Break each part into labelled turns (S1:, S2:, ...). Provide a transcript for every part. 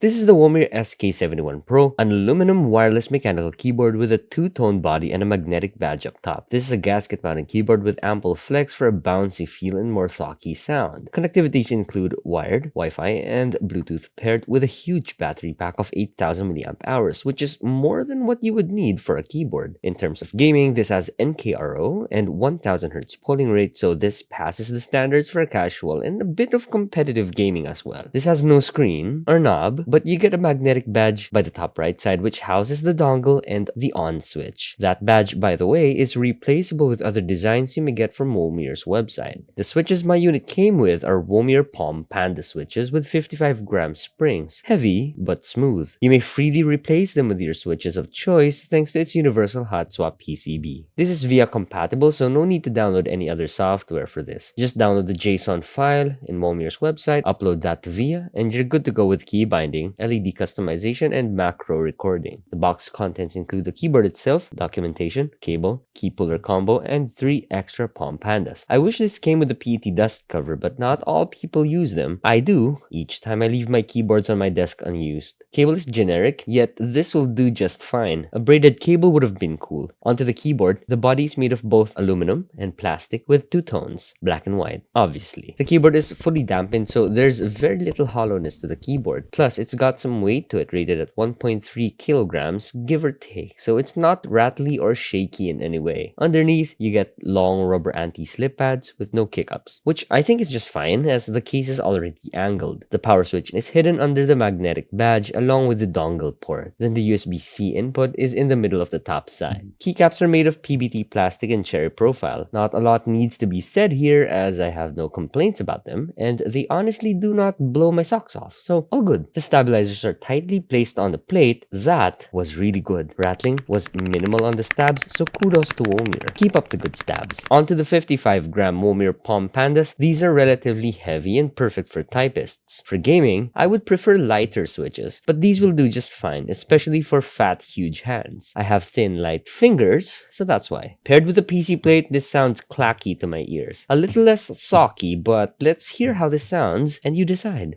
S1: This is the Womier SK71 Pro, an aluminum wireless mechanical keyboard with a two-tone body and a magnetic badge up top. This is a gasket-mounted keyboard with ample flex for a bouncy feel and more thocky sound. Connectivities include wired, Wi-Fi, and Bluetooth paired with a huge battery pack of 8,000 mAh, which is more than what you would need for a keyboard. In terms of gaming, this has NKRO and 1000 Hz polling rate, so this passes the standards for a casual and a bit of competitive gaming as well. This has no screen or knob, but you get a magnetic badge by the top right side which houses the dongle and the on switch. That badge, by the way, is replaceable with other designs you may get from Womier's website. The switches my unit came with are Womier Palm Panda switches with 55-gram springs, heavy but smooth. You may freely replace them with your switches of choice thanks to its universal hot swap PCB. This is VIA compatible, so no need to download any other software for this. Just download the JSON file in Womier's website, upload that to VIA, and you're good to go with key binding, LED customization, and macro recording. The box contents include the keyboard itself, documentation, cable, key puller combo, and 3 extra Palm Pandas. I wish this came with a PET dust cover, but not all people use them. I do, each time I leave my keyboards on my desk unused. Cable is generic, yet this will do just fine. A braided cable would have been cool. Onto the keyboard, the body is made of both aluminum and plastic with 2 tones, black and white, obviously. The keyboard is fully dampened, so there's very little hollowness to the keyboard. Plus, it's got some weight to it, rated at 1.3 kilograms, give or take, so it's not rattly or shaky in any way. Underneath, you get long rubber anti-slip pads with no kick-ups, which I think is just fine as the case is already angled. The power switch is hidden under the magnetic badge along with the dongle port. Then the USB-C input is in the middle of the top side. Keycaps are made of PBT plastic and cherry profile. Not a lot needs to be said here as I have no complaints about them, and they honestly do not blow my socks off, so all good. The stabilizers are tightly placed on the plate. That was really good. Rattling was minimal on the stabs, so kudos to Womier. Keep up the good stabs. Onto the 55-gram Womier Palm Pandas. These are relatively heavy and perfect for typists. For gaming, I would prefer lighter switches, but these will do just fine, especially for fat, huge hands. I have thin, light fingers, so that's why. Paired with a PC plate, this sounds clacky to my ears. A little less thocky, but let's hear how this sounds and you decide.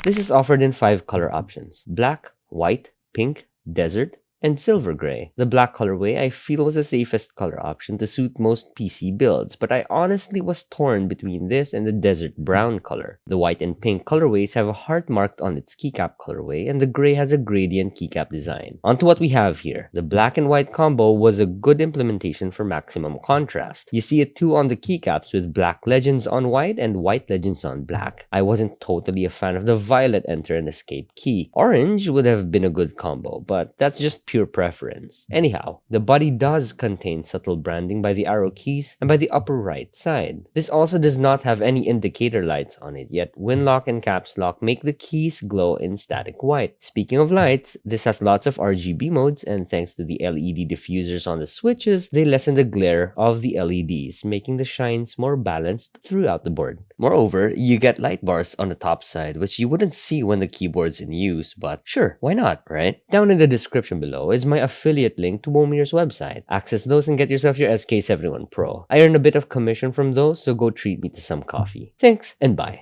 S1: This is offered in 5 color options: black, white, pink, desert, and silver gray. The black colorway I feel was the safest color option to suit most PC builds, but I honestly was torn between this and the desert brown color. The white and pink colorways have a heart marked on its keycap colorway, and the gray has a gradient keycap design. Onto what we have here. The black and white combo was a good implementation for maximum contrast. You see it too on the keycaps with black legends on white and white legends on black. I wasn't totally a fan of the violet enter and escape key. Orange would have been a good combo, but that's just pure preference. Anyhow, the body does contain subtle branding by the arrow keys and by the upper right side. This also does not have any indicator lights on it, yet Winlock and Caps Lock make the keys glow in static white. Speaking of lights, this has lots of RGB modes, and thanks to the LED diffusers on the switches, they lessen the glare of the LEDs, making the shines more balanced throughout the board. Moreover, you get light bars on the top side, which you wouldn't see when the keyboard's in use, but sure, why not, right? Down in the description below is my affiliate link to Womier's website. Access those and get yourself your SK71 Pro. I earn a bit of commission from those, so go treat me to some coffee. Thanks, and bye.